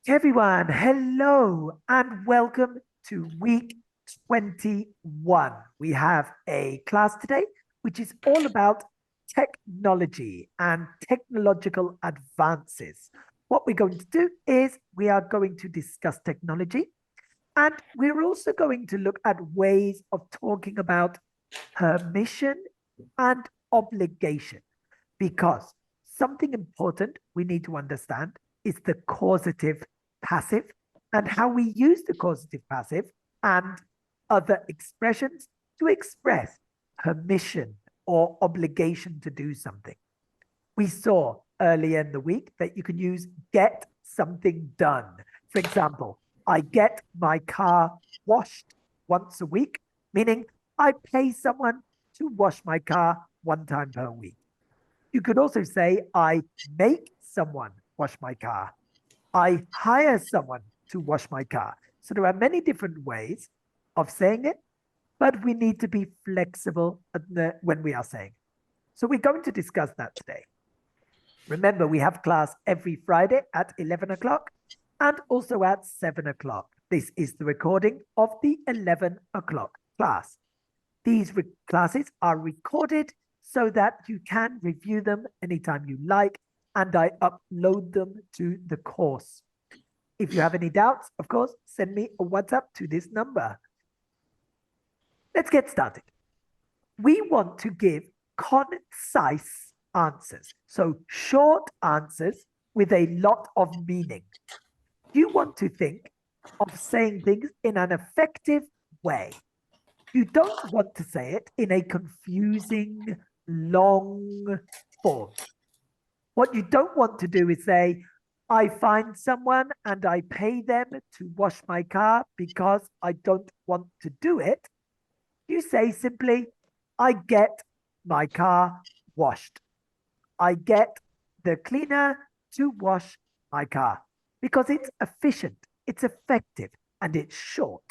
Everyone, hello and welcome to week 21. We have a class today which is all about technology and technological advances. What we're going to do is we are going to discuss technology, and we're also going to look at ways of talking about permission and obligation, because something important we need to understand is the causative passive and how we use the causative passive and other expressions to express permission or obligation to do something. We saw earlier in the week that you can use get something done. For example, I get my car washed once a week, meaning I pay someone to wash my car one time per week. You could also say I make someone wash my car. I hire someone to wash my car. So there are many different ways of saying it, but we need to be flexible when we are saying it. So we're going to discuss that today. Remember, we have class every Friday at 11 o'clock and also at 7 o'clock. This is the recording of the 11 o'clock class. These classes are recorded so that you can review them anytime you like, and I upload them to the course. If you have any doubts, of course, send me a WhatsApp to this number. Let's get started. We want to give concise answers, so short answers with a lot of meaning. You want to think of saying things in an effective way. You don't want to say it in a confusing, long form. What you don't want to do is say, I find someone and I pay them to wash my car because I don't want to do it. You say simply, I get my car washed. I get the cleaner to wash my car because it's efficient, it's effective, and it's short.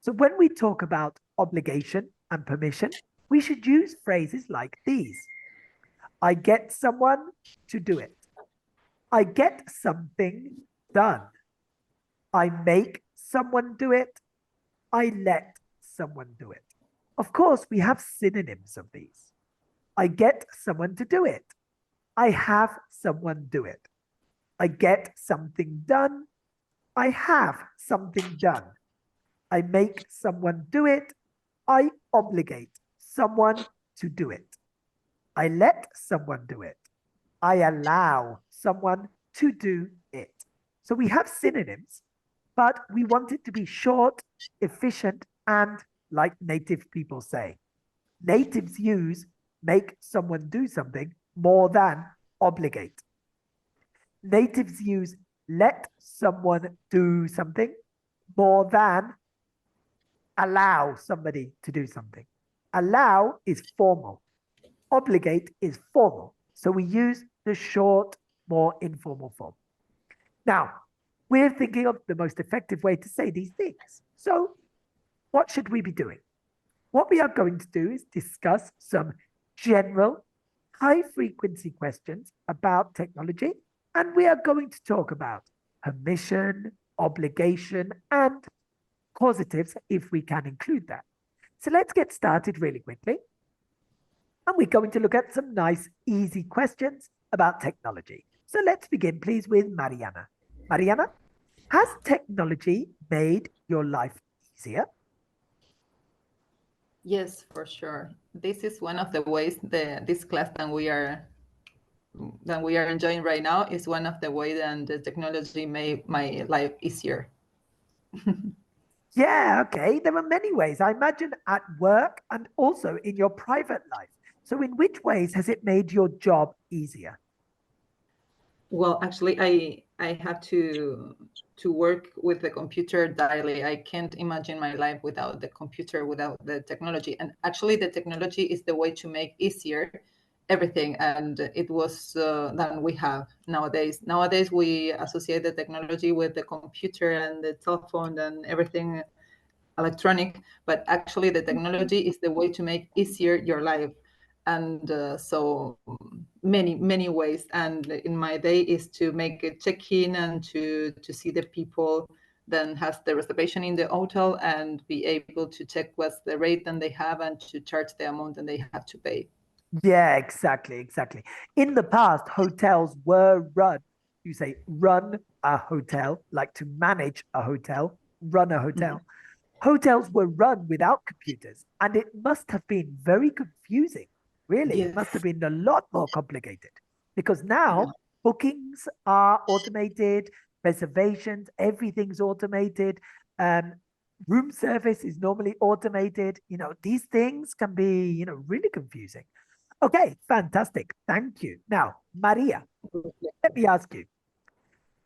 So when we talk about obligation and permission, we should use phrases like these. I get someone to do it. I get something done. I make someone do it. I let someone do it. Of course, we have synonyms of these. I get someone to do it. I have someone do it. I get something done. I have something done. I make someone do it. I obligate someone to do it. I let someone do it. I allow someone to do it. So we have synonyms, but we want it to be short, efficient, and like native people say. Natives use make someone do something more than obligate. Natives use let someone do something more than allow somebody to do something. Allow is formal. Obligate is formal. So we use the short, more informal form. Now, we're thinking of the most effective way to say these things. So what should we be doing? What we are going to do is discuss some general, high-frequency questions about technology, and we are going to talk about permission, obligation, and causatives, if we can include that. So let's get started really quickly. And we're going to look at some nice, easy questions about technology. So let's begin, please, with Mariana. Mariana, has technology made your life easier? Yes, for sure. This is one of the ways this class that we are enjoying right now is one of the ways that the technology made my life easier. Yeah, okay. There are many ways. I imagine at work and also in your private life. So in which ways has it made your job easier? Well, actually, I have to work with the computer daily. I can't imagine my life without the computer, without the technology. And actually, the technology is the way to make easier everything. And it was than we have nowadays. Nowadays, we associate the technology with the computer and the telephone and everything electronic. But actually, the technology is the way to make easier your life. and so many ways. And in my day is to make a check-in and to see the people then has the reservation in the hotel and be able to check what's the rate that they have and to charge the amount that they have to pay. Yeah, exactly. In the past, hotels were run. You say run a hotel, like to manage a hotel, run a hotel. Hotels were run without computers, and it must have been very confusing. Really, it must have Yes. been a lot more complicated because Yeah. now bookings are automated, reservations, everything's automated. Um, Room service is normally automated. These things can be, really confusing. Okay, fantastic. Thank you. Now, Maria, let me ask you,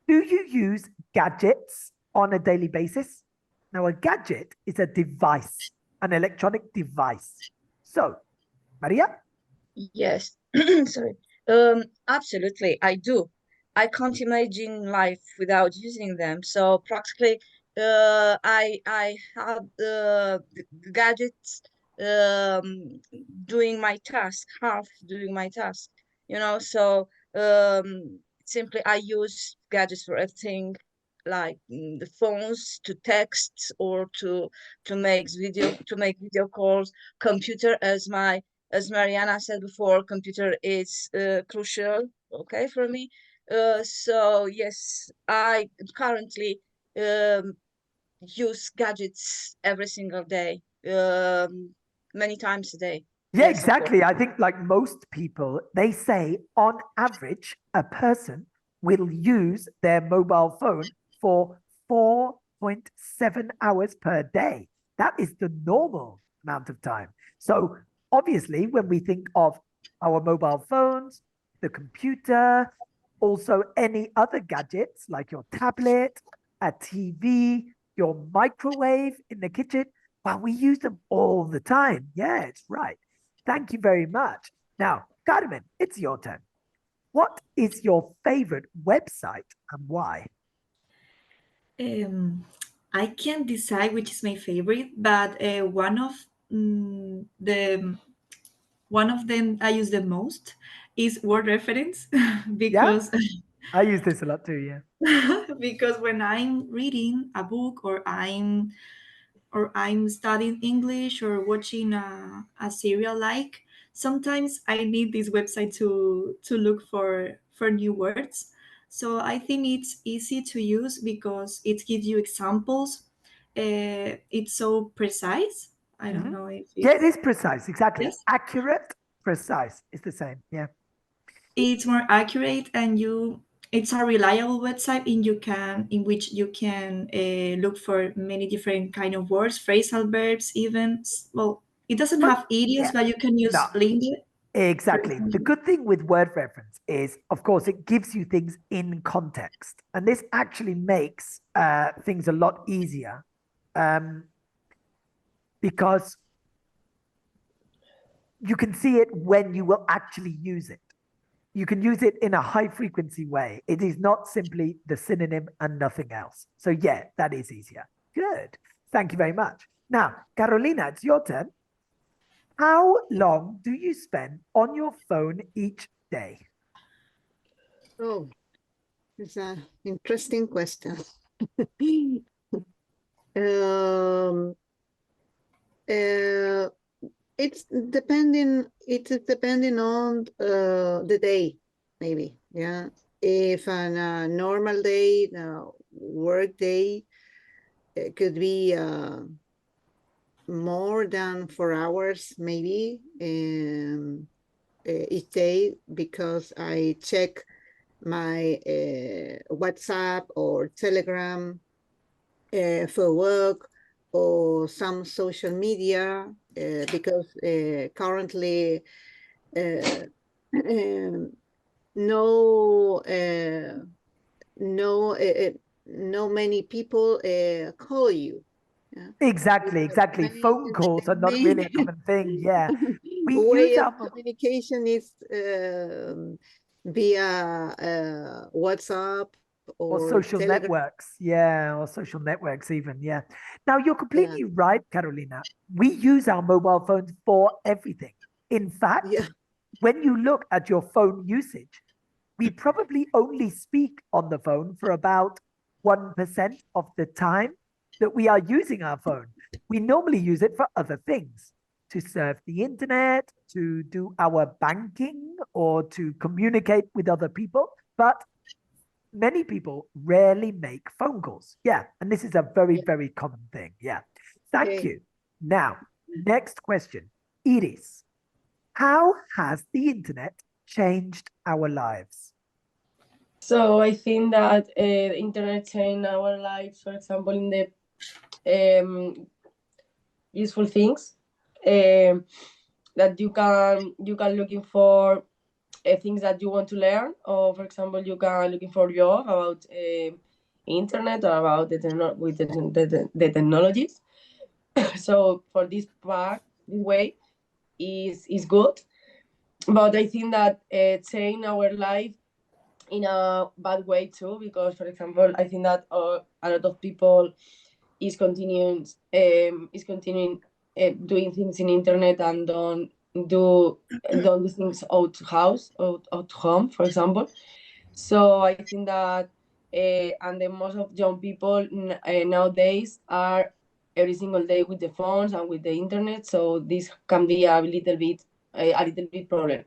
do you use gadgets on a daily basis? Now, a gadget is a device, an electronic device. So, Maria? Yes, sorry. Absolutely, I do. I can't imagine life without using them. So practically, I have gadgets um, doing my task, half doing my task. So simply I use gadgets for everything, like the phones to text or to make video calls. Computer as Mariana said before, computer is crucial, okay, for me. So yes, I currently um, use gadgets every single day, many times a day. Yeah, Yes, of course. exactly. I think, like most people, they say on average, a person will use their mobile phone for 4.7 hours per day. That is the normal amount of time. So, obviously, when we think of our mobile phones, the computer, also any other gadgets like your tablet, a TV, your microwave in the kitchen, well, we use them all the time. Yeah, it's right. Thank you very much. Now, Carmen, it's your turn. What is your favorite website and why? Um, I can't decide which is my favorite, but one of them I use the most is word reference Yeah, because I use this a lot too. Yeah. because when I'm reading a book or I'm studying English or watching a serial, like sometimes I need this website to look for new words. So I think it's easy to use because it gives you examples. It's so precise. I don't Mhm. know if Yeah, it it's is precise. Exactly. yes. Accurate, precise. It's the same. Yeah. It's more accurate, and it's a reliable website in which you can look for many different kind of words, phrasal verbs, even. Well, it doesn't But have idioms, yeah, but you can no, use lingua, for exactly. The example. good thing with word reference is, of course, it gives you things in context. And this actually makes things a lot easier um, because you can see it when you will actually use it. You can use it in a high frequency way. It is not simply the synonym and nothing else. So, yeah, that is easier. Good. Thank you very much. Now, Carolina, it's your turn. How long do you spend on your phone each day? Oh, it's an interesting question. um, uh, it's depending on the day, maybe. Yeah. If on a normal day, work day, it could be more than 4 hours, maybe, each day, because I check my WhatsApp or Telegram for work, or some social media, because currently uh, um, no no no many people call you. Yeah. Exactly, The exactly. Phone calls are not really a main common thing. Yeah. We use way of our communication is via WhatsApp or or social Telegram. networks. Yeah, or social networks even. Yeah. Now you're Yeah. completely right, Carolina. We use our mobile phones for everything. In fact, Yeah. when you look at your phone usage, we probably only speak on the phone for about 1% of the time that we are using our phone. We normally use it for other things, to surf the internet, to do our banking, or to communicate with other people. But many people rarely make phone calls. Yeah. And this is a very, Yeah. very common thing. Yeah. Thank Okay. you. Now, next question. Iris, how has the internet changed our lives? So I think that the internet changed our lives, for example, in the useful things that you can looking for things that you want to learn, or for example, you can looking for job about internet or about the technologies. So for this part, this way is good, but I think that change our life in a bad way too, because for example, I think that a lot of people is continuing doing things in internet and don't do things out house out home, for example. So I think that and the most of young people nowadays are every single day with the phones and with the internet, so this can be a little bit problem,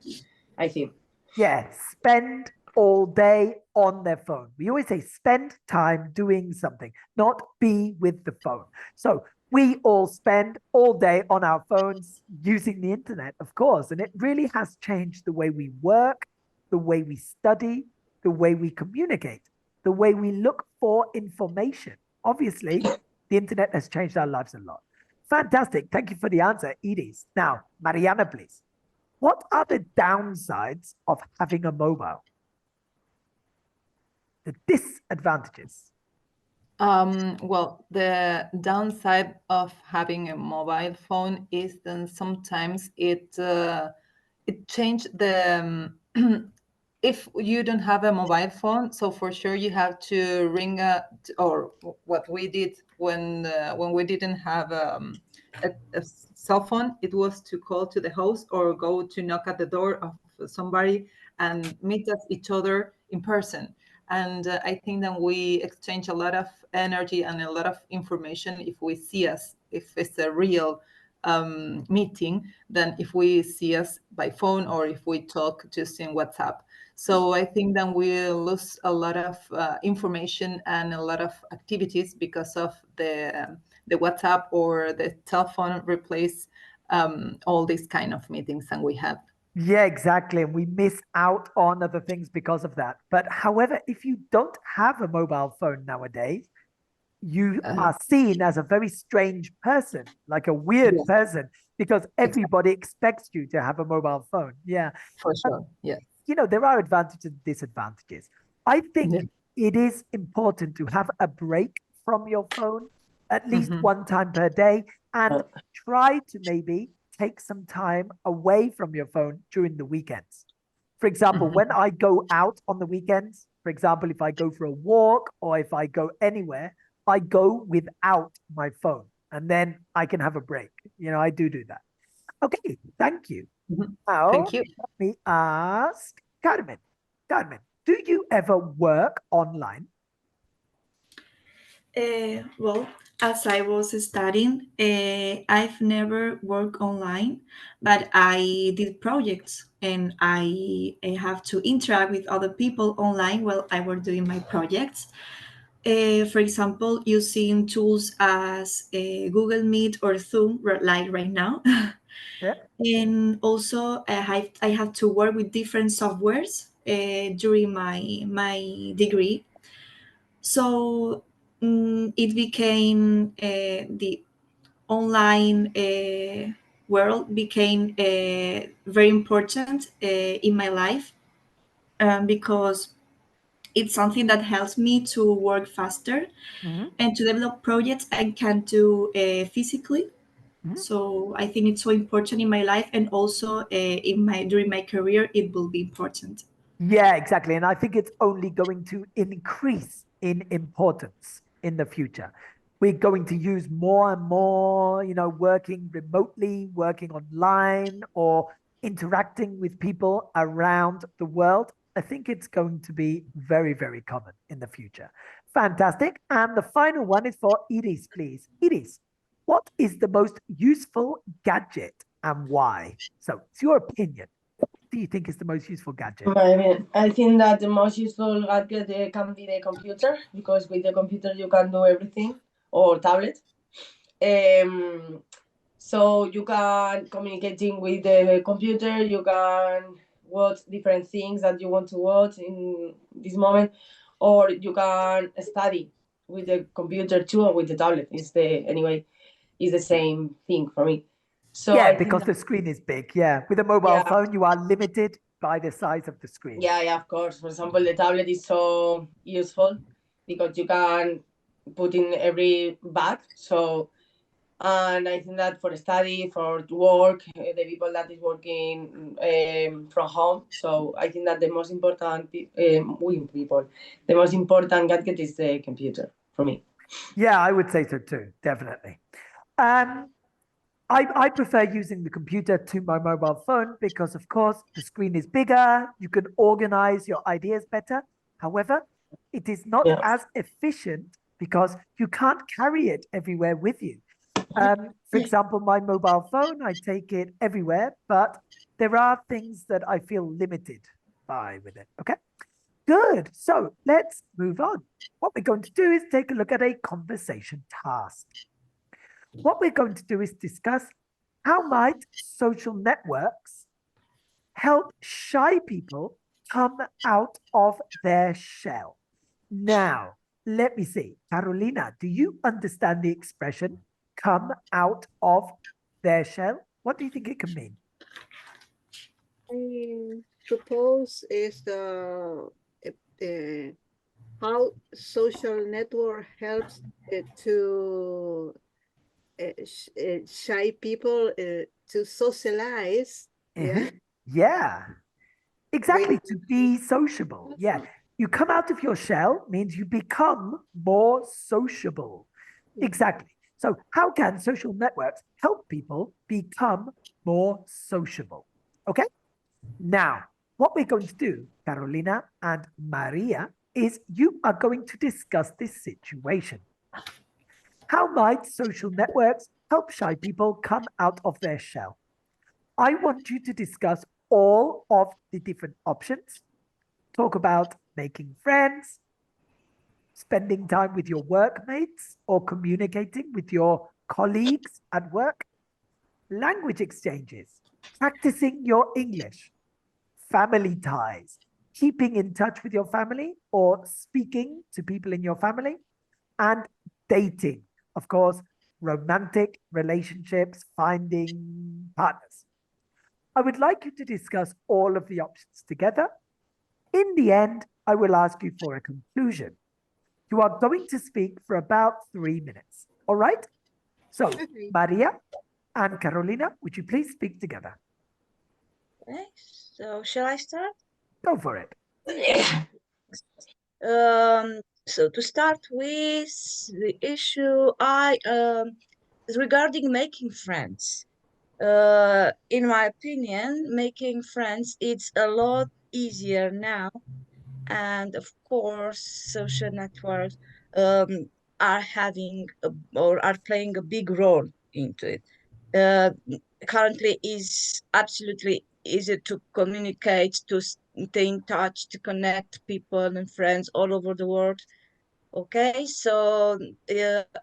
I think. Yeah, spend all day on their phone. We always say spend time doing something, not be with the phone. So we all spend all day on our phones using the internet, of course, and it really has changed the way we work, the way we study, the way we communicate, the way we look for information. Obviously, the internet has changed our lives a lot. Fantastic. Thank you for the answer, Edith. Now, Mariana, please. What are the downsides of having a mobile? The disadvantages. Well, the downside of having a mobile phone is then sometimes it changed the if you don't have a mobile phone, so for sure you have to ring or what we did when we didn't have a cell phone, it was to call to the house or go to knock at the door of somebody and meet us each other in person. And I think that we exchange a lot of energy and a lot of information if we see us, if it's a real meeting, than if we see us by phone or if we talk just in WhatsApp. So I think that we lose a lot of information and a lot of activities because of the WhatsApp or the telephone replace all these kind of meetings that we have. Yeah, exactly. And we miss out on other things because of that. But however, if you don't have a mobile phone nowadays, you are seen as a very strange person, like a weird Yes. person, because everybody expects you to have a mobile phone. Yeah. For sure. Yes. There are advantages and disadvantages. I think Yeah. it is important to have a break from your phone at least Mhm. one time per day and try to maybe take some time away from your phone during the weekends. For example, when I go out on the weekends, for example, if I go for a walk or if I go anywhere, I go without my phone and then I can have a break. I do that. Okay, thank you. Mhm. Now, Thank you. let me ask Carmen. Carmen, do you ever work online? Well, as I was studying, I've never worked online, but I did projects and I have to interact with other people online while I were doing my projects. For example, using tools as Google Meet or Zoom, like right now. Yeah. And also, I have to work with different softwares during my degree. So it became the online world became very important in my life because it's something that helps me to work faster Mhm, and to develop projects I can do physically. mhm. So I think it's so important in my life, and also during my career, it will be important. Yeah, exactly. And I think it's only going to increase in importance in the future. We're going to use more and more, working remotely, working online, or interacting with people around the world. I think it's going to be very, very common in the future. Fantastic. And the final one is for Iris, please. Iris, what is the most useful gadget and why? So it's your opinion. What do you think is the most useful gadget? I think that the most useful gadget can be the computer, because with the computer you can do everything, or tablet. So you can communicating with the computer, you can watch different things that you want to watch in this moment, or you can study with the computer too, or with the tablet. It's the same thing for me. So yeah, I because think the screen is big. Yeah, with a mobile phone, you are limited by the size of the screen. yeah, of course. For example, the tablet is so useful because you can put in every bag. So, and I think that for study, for work, the people that is working from home. So I think that the most important the most important gadget is the computer for me. Yeah, I would say so too, definitely. I prefer using the computer to my mobile phone because, of course, the screen is bigger. You can organize your ideas better. However, it is not as efficient because you can't carry it everywhere with you. For example, my mobile phone, I take it everywhere, but there are things that I feel limited by with it. Okay, good. So let's move on. What we're going to do is take a look at a conversation task. What we're going to do is discuss how might social networks help shy people come out of their shell. Now, let me see. Carolina, do you understand the expression come out of their shell? What do you think it can mean? I suppose is how social network helps to shy people to socialize. Yeah. Yeah, exactly. With, To be sociable. Yeah. You come out of your shell means you become more sociable. Exactly. So, how can social networks help people become more sociable? Okay. Now, what we're going to do, Carolina and Maria, is you are going to discuss this situation. How might social networks help shy people come out of their shell? I want you to discuss all of the different options. Talk about making friends, spending time with your workmates, or communicating with your colleagues at work, language exchanges, practicing your English, family ties, keeping in touch with your family or speaking to people in your family, and dating. Of course, romantic relationships, finding partners. I would like you to discuss all of the options together. In the end, I will ask you for a conclusion. You are going to speak for about 3 minutes. All right? So, Maria and Carolina, would you please speak together? Okay, so shall I start? Go for it. So to start with the issue, is regarding making friends. In my opinion, making friends it's a lot easier now, and of course, social networks um, are or are playing a big role into it. Uh, Currently, is absolutely easy to communicate, to stay in touch, to connect people and friends all over the world. Okay, so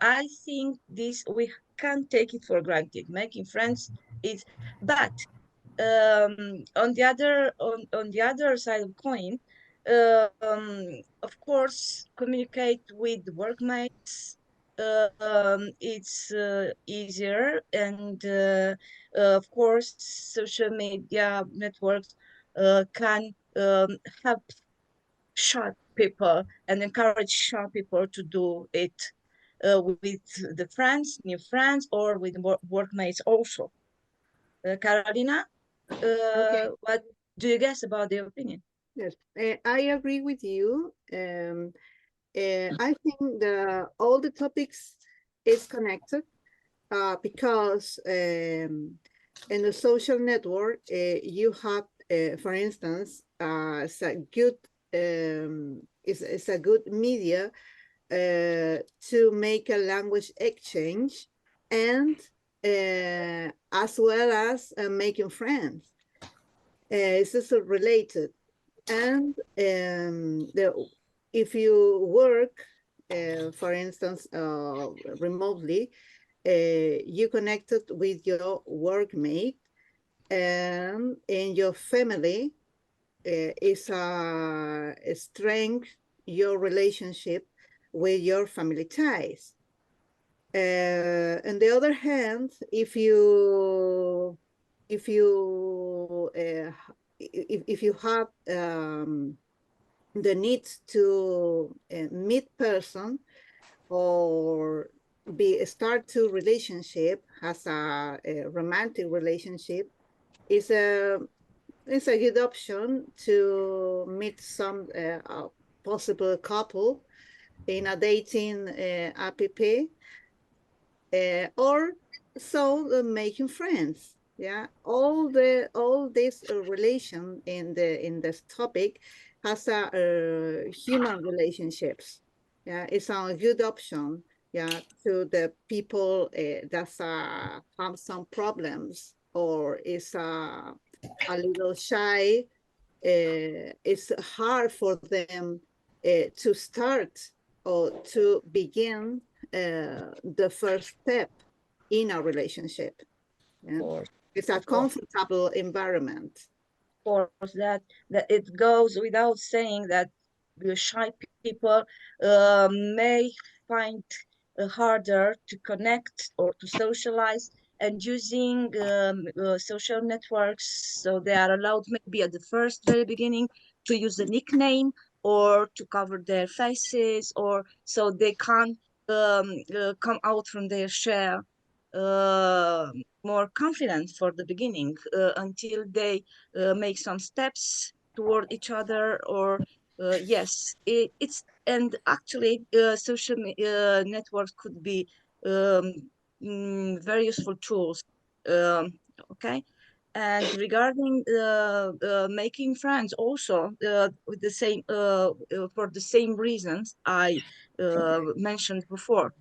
I think this we can't take it for granted. Making friends is, but on the other side of the coin, of course, communicate with workmates. It's easier, and of course, social media networks can help sharp people and encourage sharp people to do it with the friends, new friends, or with workmates also. Carolina, okay. what do you guess about the opinion? Yes, I agree with you. I think all the topics is connected because in a social network, you have, for instance, it's a good it's a good media to make a language exchange, and as well as making friends. It's also related. And if you work, for instance, remotely, you connected with your workmate, and in your family is a strength your relationship with your family ties. On the other hand, if you have the need to meet person or start to relationship as a romantic relationship, is a good option to meet some possible couple in a dating app, or so making friends. Yeah, all this relation in this topic has a human relationships. Yeah, it's a good option. Yeah, to the people that have some problems or is a little shy. It's hard for them to start or to begin the first step in a relationship. Yeah? course, It's a of course. comfortable environment. Course, that it goes without saying that the shy people may find harder to connect or to socialize, and using social networks, so they are allowed maybe at the very beginning to use a nickname or to cover their faces, or so they can come out from their shell uh, more confident for the beginning, until they make some steps toward each other. Or yes, it's, and actually social networks could be very useful tools. um, okay. And regarding making friends also, with the same for the same reasons I mentioned before.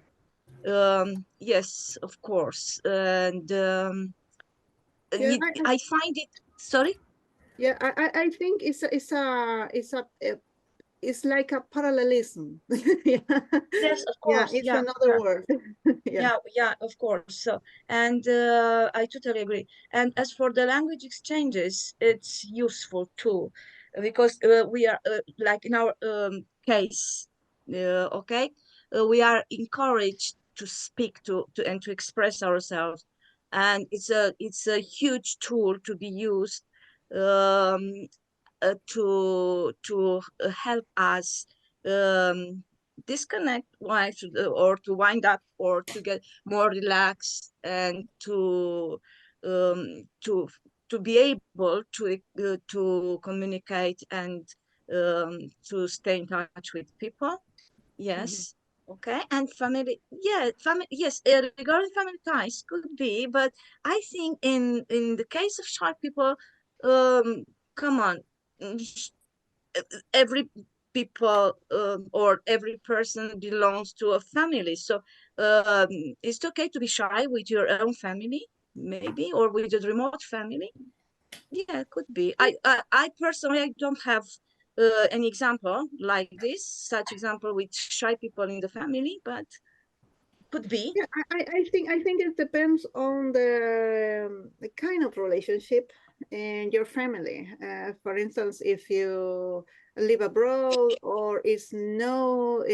Yes, of course. And Yeah, I find it, sorry. I think it's like a parallelism. Yeah, Yes, of yeah, course. it's Yeah, another yeah, word. Yeah. yeah, of course. So, and I totally agree. And as for the language exchanges, it's useful too, because we are like in our case, okay, we are encouraged to speak to and to express ourselves, and it's a huge tool to be used um, to help us um, disconnect, or to wind up, or to get more relaxed, and um, to to be able to communicate, and to stay in touch with people. Mhm. Yes. Okay. And family, yeah, family, yes, regarding family ties could be, but I think in the case of shy people, come on, mm, every people, or every person belongs to a family. So um, it's okay to be shy with your own family, maybe, or with a remote family. Yeah, it could be. I personally, I don't have an example like this, such example with shy people in the family, but could be. Yeah, I think it depends on the kind of relationship and your family. For instance, if you live abroad or is no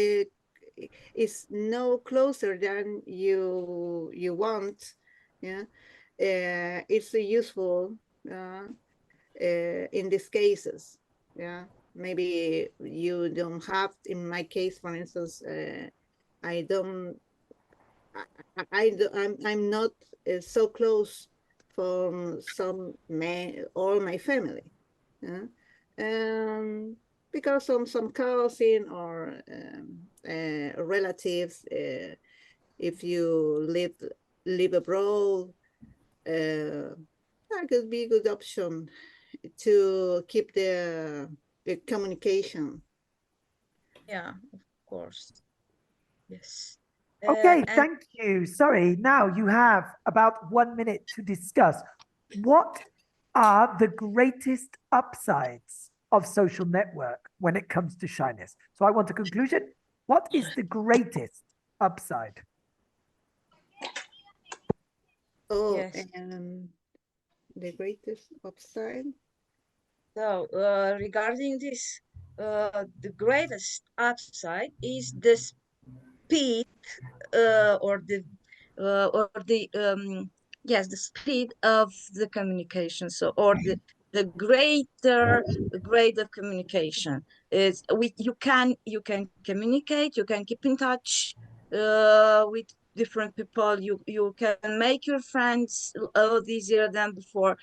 closer than you want, yeah, it's useful in these cases. Yeah, maybe you don't have. In my case, for instance, I don't I'm not so close from all my family, yeah? Because some cousin or relatives, if you live abroad, uh, that could be a good option to keep the communication. Yeah, of course. Yes. Okay, And thank you. Sorry, now you have about 1 minute to discuss. What are the greatest upsides of social network when it comes to shyness? So I want a conclusion. What is the greatest upside? Oh, yes. and the greatest upside. So regarding this, the greatest upside is the speed or the yes, the speed of the communication. So or the greater grade of communication is you can communicate, you can keep in touch with different people. You can make your friends a lot easier than before.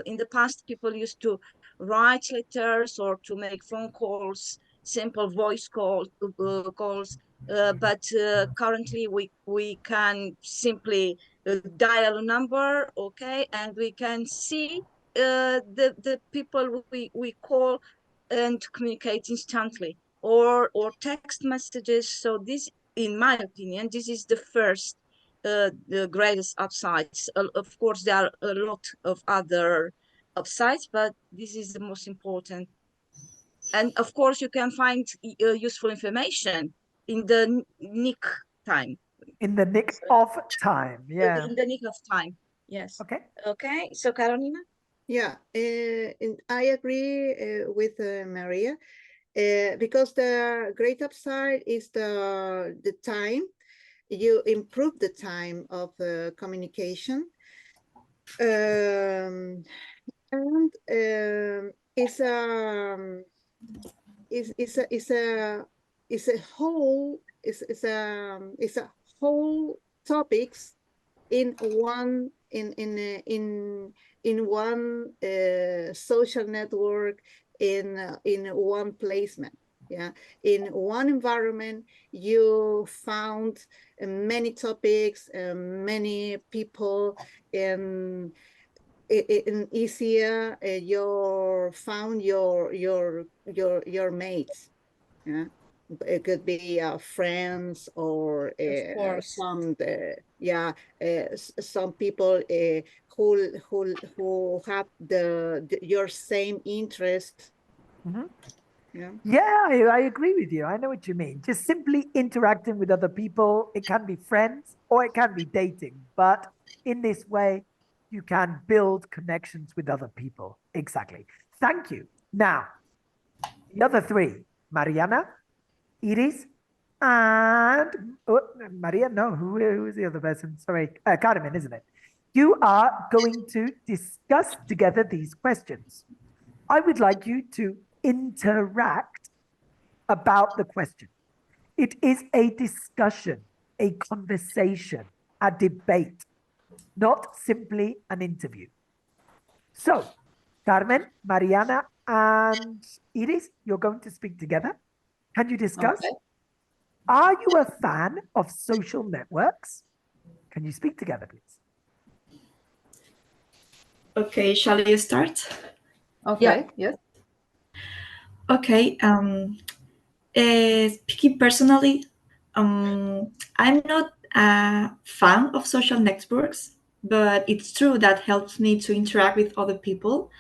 In the past, people used to write letters or to make phone calls, simple voice calls, but currently we can simply dial a number, okay, and we can see the people we call and communicate instantly, or text messages. So this, in my opinion, this is the greatest upsides. Of course, there are a lot of other upsides, but this is the most important. And of course, you can find useful information in the nick time. In the nick So, of time, yeah. in the nick of time. Yes. Okay. Okay. So Carolina? Yeah, and I agree with Maria, because the great upside is the time. You improve the time of communication, and it's it's a it's a whole it's a whole topics in one in one social network, in one placement. Yeah, in one environment you found many topics, many people, and in easier you found your mates. Yeah, it could be friends or Of course. some people who have your same interest. Mhm. Yeah. Yeah, I agree with you. I know what you mean. Just simply interacting with other people. It can be friends or it can be dating. But in this way, you can build connections with other people. Exactly. Thank you. Now, the other three, Mariana, Iris, and Maria. No, who is the other person? Sorry, Carmen, isn't it? You are going to discuss together these questions. I would like you to interact about the question. It is a discussion, a conversation, a debate, not simply an interview. So, Carmen, Mariana, and Iris, you're going to speak together. Can you discuss? Okay. Are you a fan of social networks? Can you speak together, please? Okay, shall you start? Okay. Yes. Okay. Speaking personally, I'm not a fan of social networks, but it's true that helps me to interact with other people,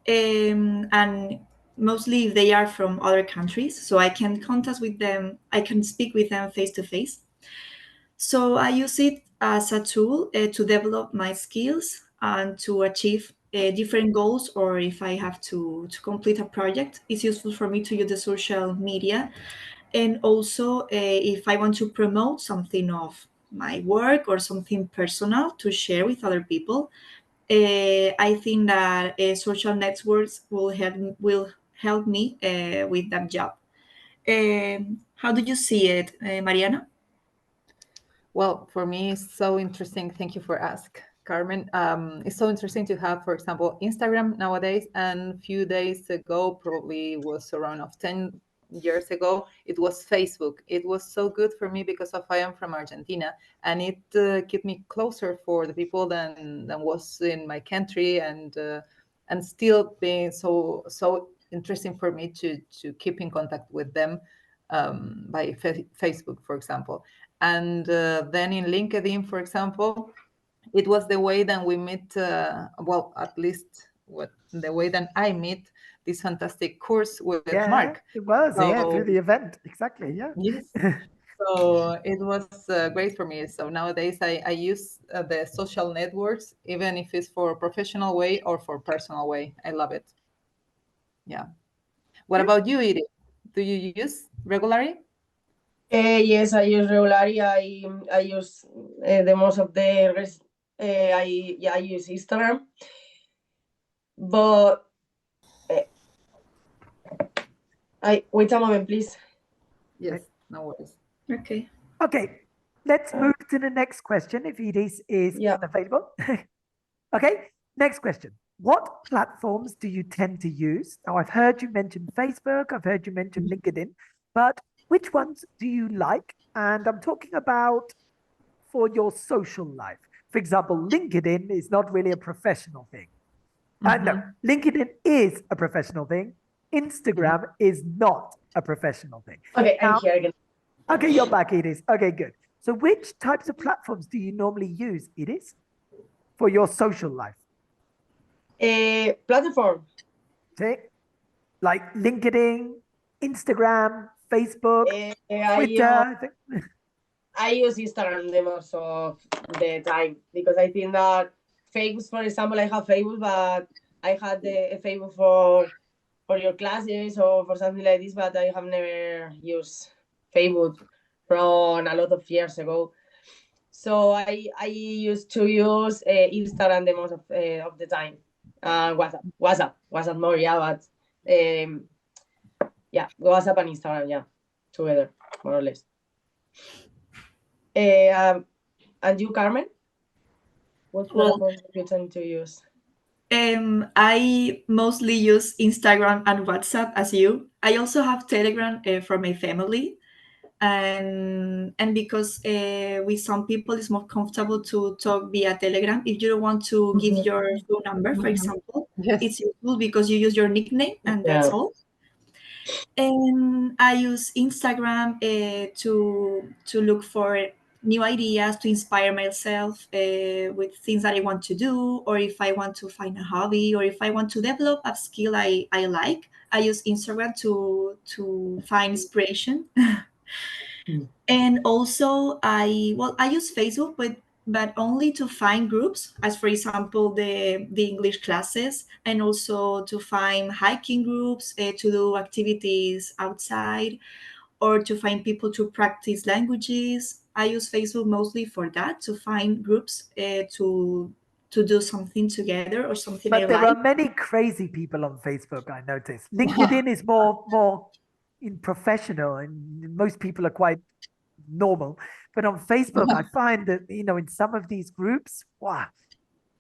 and mostly if they are from other countries, so I can contact with them. I can speak with them face to face. So I use it as a tool to develop my skills and to achieve different goals, or if I have to complete a project, it's useful for me to use the social media. And also, if I want to promote something of my work or something personal to share with other people, I think that social networks will help me with that job. How do you see it, Mariana? Well, for me, it's so interesting. Thank you for asking, Carmen. It's so interesting to have, for example, Instagram nowadays. And a few days ago, probably was around of 10 years ago, it was Facebook. It was so good for me because of I am from Argentina, and it kept me closer for the people than was in my country, and still being so interesting for me to keep in contact with them by Facebook, for example. And then in LinkedIn, for example, it was the way that we met, well, at least the way that I meet this fantastic course with Yeah, Marc. it was. Yeah, So, through the event. Exactly. Yeah. yes. So it was great for me. So nowadays I use the social networks, even if it's for professional way or for personal way. I love it. Yeah. What about you, Edith? Do you use regularly? Yes, I use regularly. I use the most of the rest. I use Instagram, but I wait a moment, please. Yes, no worries. Okay. Okay, let's move to the next question if Edith is Yeah. available. Okay, next question. What platforms do you tend to use? Now, I've heard you mention Facebook, I've heard you mention LinkedIn, but which ones do you like? And I'm talking about for your social life. For example, LinkedIn is not really a professional thing. No, LinkedIn is a professional thing. Instagram is not a professional thing. Okay, I'm Now, here again. okay, you're back, Edith. Okay, good. So which types of platforms do you normally use, Edith, for your social life? Platform. Okay, like LinkedIn, Instagram, Facebook, Twitter. I use Instagram the most of the time because I think that Facebook, for example, I have Facebook, but I had a Facebook for your classes or for something like this, but I have never used Facebook from a lot of years ago. So I used to use Instagram the most of the time. WhatsApp more, yeah, but yeah, WhatsApp and Instagram, yeah, together, more or less. And you, Carmen? What platform do you tend to use? I mostly use Instagram and WhatsApp as you. I also have Telegram for my family, and because with some people it's more comfortable to talk via Telegram. If you don't want to give your phone number, for example, it's useful because you use your nickname and that's all. And I use Instagram to look for new ideas, to inspire myself with things that I want to do, or if I want to find a hobby, or if I want to develop a skill I like. I use Instagram to find inspiration. And also I use Facebook, but only to find groups, as for example the English classes, and also to find hiking groups, to do activities outside, or to find people to practice languages. I use Facebook mostly for that, to find groups to do something together or something I But there like. are many crazy people on Facebook, I noticed. LinkedIn is more in professional, and most people are quite normal. But on Facebook, I find that, in some of these groups, wow,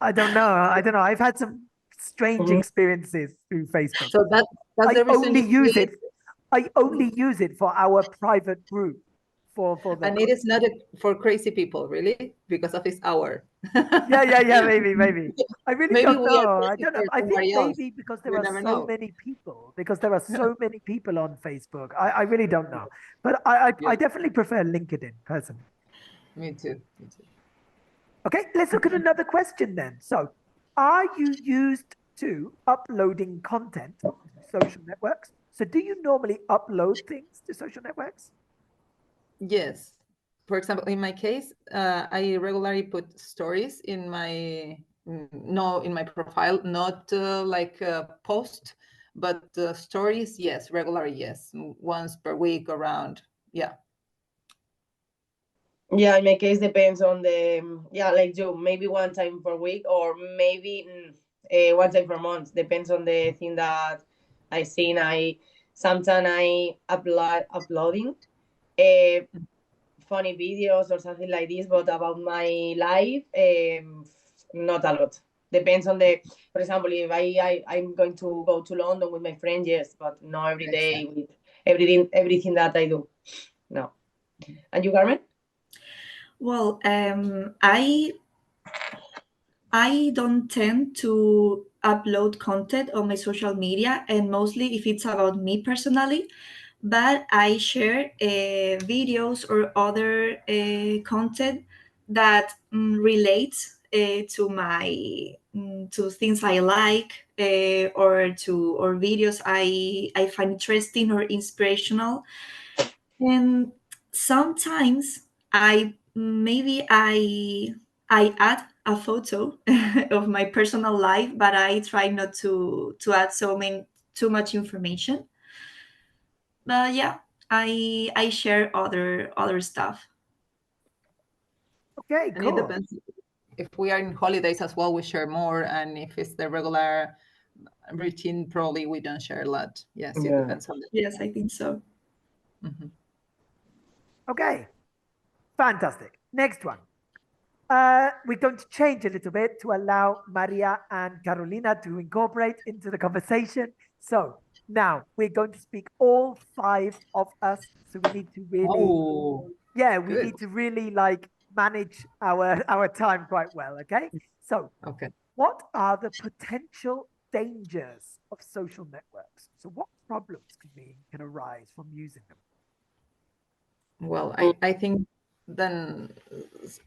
I don't know. I've had some strange experiences through Facebook. So that's the reason I only use it for our private group. For the and it is not for crazy people, really, because of its hour. Yeah, maybe. I really Maybe don't we are know. I crazy don't know. for I think somebody else. maybe because We there are never so know. many people. Because there are so many people on Facebook. I really don't know. But I definitely prefer LinkedIn personally. Me too. Okay, let's look at another question then. So, are you used to uploading content to social networks? So, do you normally upload things to social networks? Yes. For example, in my case, I regularly put stories in my profile, not like a post, but stories. Yes, regularly. Yes, once per week around. Yeah. Yeah, in my case depends on the like you, maybe one time per week or maybe one time per month. Depends on the thing that I seen. Sometimes I uploading funny videos or something like this, but about my life, not a lot. Depends on for example, if I'm going to go to London with my friend, yes, but not every day with everything that I do. No. And you, Carmen? Well, I don't tend to upload content on my social media, and mostly if it's about me personally, but I share videos or other content that relates to my to things I like, or videos I find interesting or inspirational. And sometimes I add a photo of my personal life, but I try not to add too much information. But yeah, I share other stuff. Okay, And it cool. depends. If we are in holidays as well, we share more. And if it's the regular routine, probably we don't share a lot. Yes, it Yeah. depends on Yes, I think so. Mhm. Okay, fantastic. Next one. We're going to change a little bit to allow Maria and Carolina to incorporate into the conversation. So now we're going to speak all 5 of us. So we need to really, Oh, yeah, we good. need to really like manage our time quite well. Okay. So Okay. what are the potential dangers of social networks? So what problems can arise from using them? Well, I think then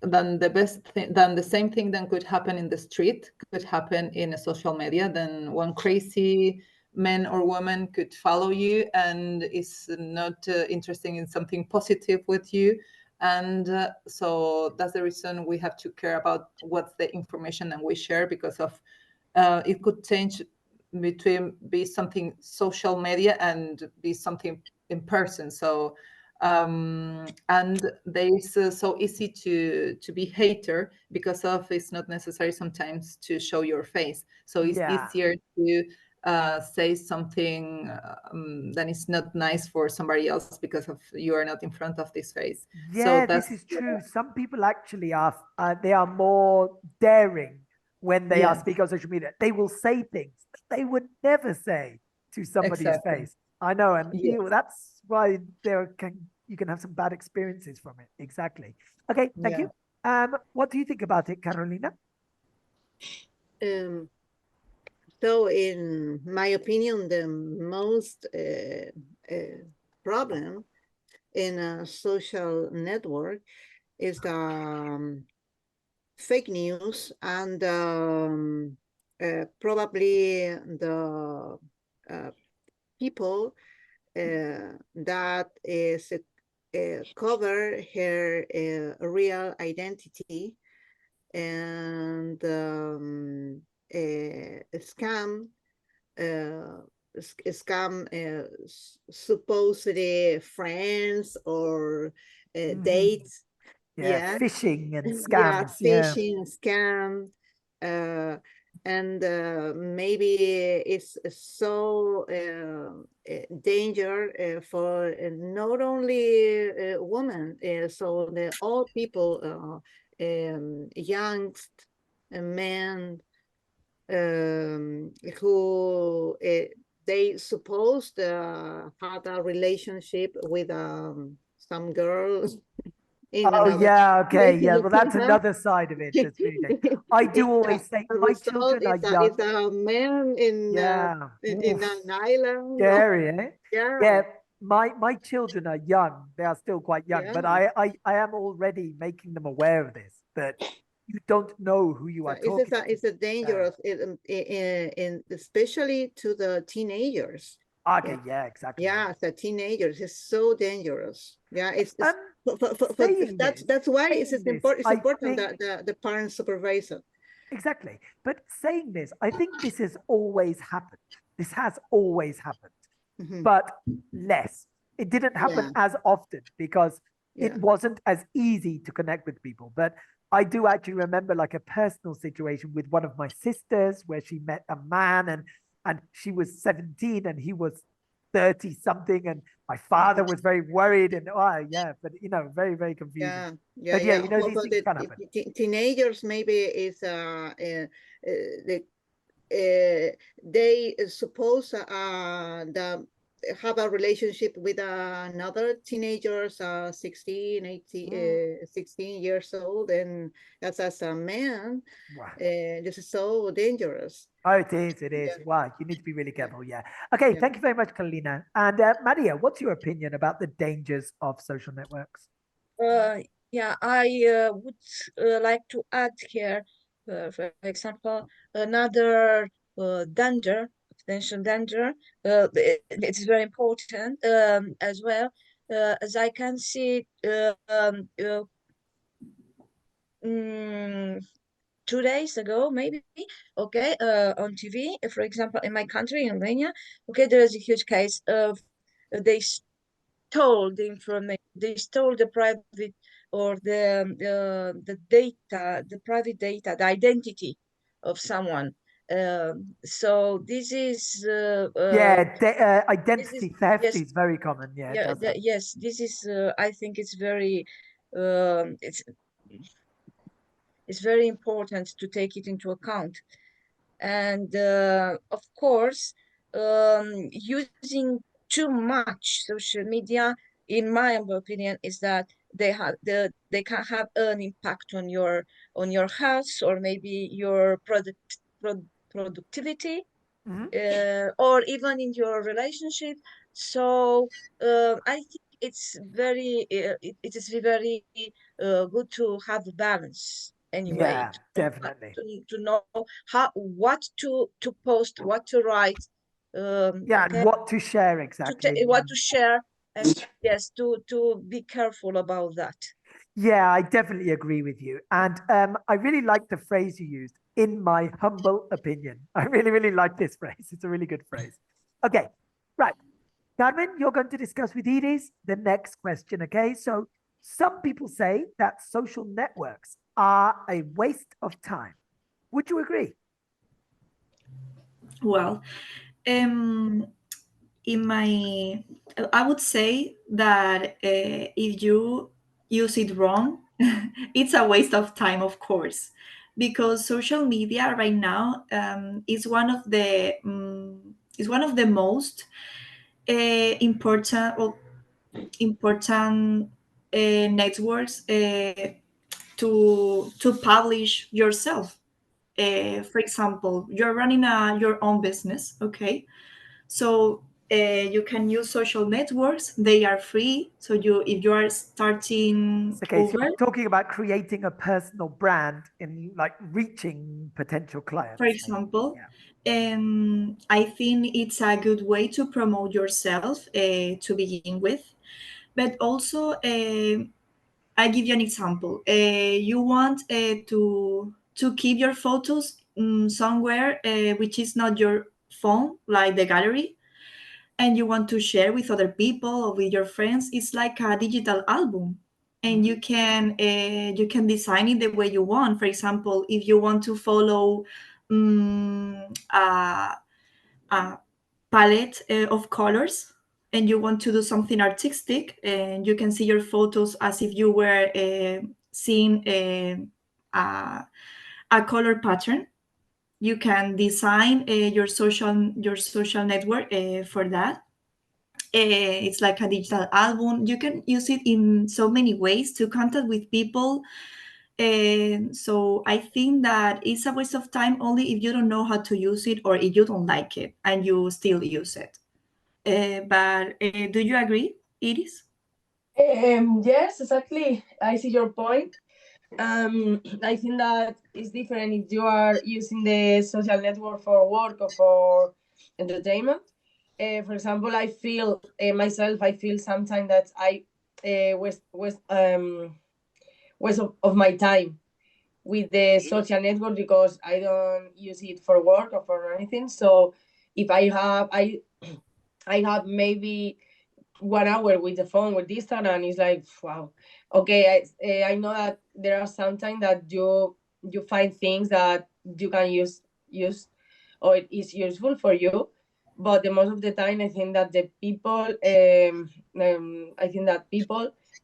the same thing that could happen in the street could happen in a social media. Then one crazy man or woman could follow you and is not interested in something positive with you. And so that's the reason we have to care about what's the information that we share, because of it could change between be something social media and be something in person. So and there is so easy to be hater because of it's not necessary sometimes to show your face. So it's Yeah. easier to say something that is not nice for somebody else because of you are not in front of this face. Yeah, So this that's is true. Some people actually are, they are more daring when they are Yeah. speaking on social media. They will say things that they would never say to somebody's Exactly. face. I know, and Yeah. that's why you can have some bad experiences from it. Exactly. Okay, thank you. What do you think about it, Carolina? So in my opinion, the most problem in a social network is the fake news and probably the people that is cover her real identity and scam supposedly friends or dates. Yeah, phishing and Yeah, scams. Yeah. phishing, scam, and maybe it's so danger for not only women, so the all people, young men who they supposed had a relationship with some girls in Oh another yeah, okay, yeah. country. Well, that's another side of it that's really dangerous. I do always say The my result children are young. is a man Yeah. in Oof. an island. Scary, eh? Yeah, Yeah, my children are young. They are still quite young, yeah. but I am already making them aware of this, that you don't know who you are talking to. It's a dangerous, in especially to the teenagers. Okay, yeah, exactly. Yeah, the teenagers is so dangerous. Yeah, it's Saying this, that's why it's important. It's I important think that the parent supervisor. exactly. But saying this, I think this has always happened. This has always happened, but less. It didn't happen Yeah. as often because Yeah. it wasn't as easy to connect with people. But I do actually remember like a personal situation with one of my sisters where she met a man and she was 17 and he was 30 something, and my father was very worried, and oh yeah, but very, very confusing. Yeah, But yeah, yeah. these For things can happen. teenagers, maybe is the they suppose have a relationship with another teenagers, 16, 18, 16 years old, and as a man, Wow. this is so dangerous. Oh, it is. It is. Yeah. Wow. You need to be really careful. Yeah. Okay. Yeah. Thank you very much, Carolina. And Maria, what's your opinion about the dangers of social networks? Yeah, I would like to add here, for example, another danger, potential danger. It's very important as well. As I can see, 2 days ago, maybe, okay, on TV, for example, in my country, in Romania, okay, there is a huge case of they stole the information, they stole the private or the data, the private data, the identity of someone. So this is Yeah. this Identity is theft yes, is very common. Yeah. It yeah, does happen. yes, this is I think it's very it's very important to take it into account. And of course, using too much social media, in my humble opinion, is that they can have an impact on your health, or maybe your productivity, Mhm. or even in your relationship. So I think it's very it is very good to have a balance anyway, Yeah, definitely. to know what to post, what to write, Yeah. And okay, what to share exactly. what to share, and yes, to be careful about that. Yeah, I definitely agree with you. And I really like the phrase you used, in my humble opinion. I really, really like this phrase. It's a really good phrase. Okay, right. Carmen, you're going to discuss with Iris the next question. Okay, so some people say that social networks are a waste of time. Would you agree? Well, um, in my, I would say that if you use it wrong, it's a waste of time, of course, because social media right now is one of the most important networks to publish yourself. For example, you're running your own business, okay? So you can use social networks; they are free. So if you are starting Okay, so over, you're talking about creating a personal brand in like reaching potential clients. for Maybe. example, Yeah. I think it's a good way to promote yourself to begin with. But also, I give you an example. You want to keep your photos somewhere which is not your phone, like the gallery, and you want to share with other people or with your friends. It's like a digital album, and you can design it the way you want. For example, if you want to follow a palette of colors, and you want to do something artistic, and you can see your photos as if you were seeing a color pattern. You can design your social network for that. It's like a digital album. You can use it in so many ways to contact with people. And so I think that it's a waste of time only if you don't know how to use it, or if you don't like it and you still use it. But do you agree, Iris? Yes, exactly. I see your point. I think that it's different if you are using the social network for work or for entertainment. For example, I feel myself. I feel sometimes that I waste of my time with the social network because I don't use it for work or for anything. So if I have maybe 1 hour with the phone with this time, and it's like, wow, okay, I know that there are sometimes that you find things that you can use or it is useful for you, but the most of the time I think that the people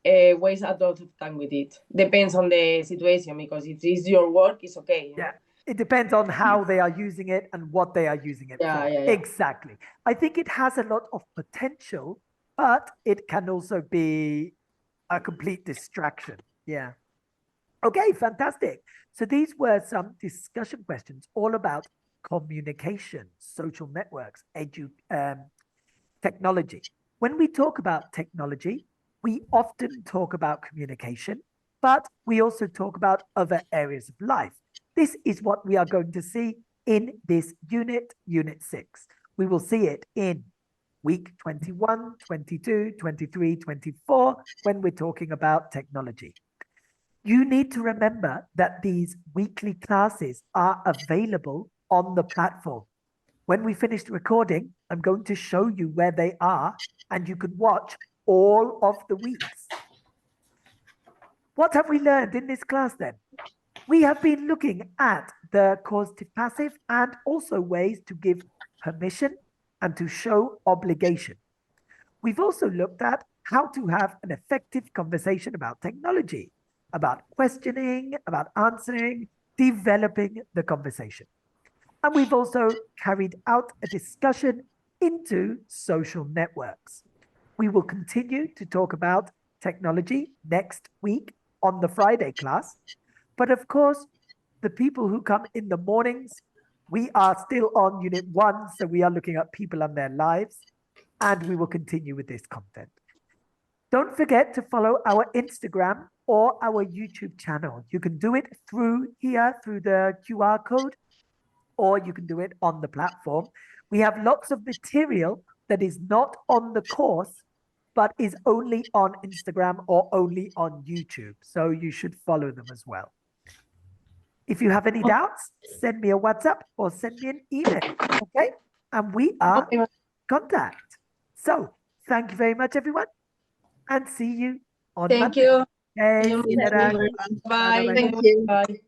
waste a lot of time with it. Depends on the situation, because if it's your work, it's okay. Yeah. It depends on how they are using it and what they are using it for. Exactly. I think it has a lot of potential, but it can also be a complete distraction. Yeah. Okay, fantastic. So these were some discussion questions all about communication, social networks, technology. When we talk about technology, we often talk about communication, but we also talk about other areas of life. This is what we are going to see in this unit, Unit 6. We will see it in week 21, 22, 23, 24, when we're talking about technology. You need to remember that these weekly classes are available on the platform. When we finish the recording, I'm going to show you where they are, and you can watch all of the weeks. What have we learned in this class then? We have been looking at the causative passive and also ways to give permission and to show obligation. We've also looked at how to have an effective conversation about technology, about questioning, about answering, developing the conversation. And we've also carried out a discussion into social networks. We will continue to talk about technology next week on the Friday class. But of course, the people who come in the mornings, we are still on Unit 1, so we are looking at people and their lives, and we will continue with this content. Don't forget to follow our Instagram or our YouTube channel. You can do it through here, through the QR code, or you can do it on the platform. We have lots of material that is not on the course, but is only on Instagram or only on YouTube. So you should follow them as well. If you have any doubts, send me a WhatsApp or send me an email, okay? And we are in contact. So thank you very much, everyone, and see you on Monday. Thank you. Okay, See you see you later. Bye. Thank you. Bye.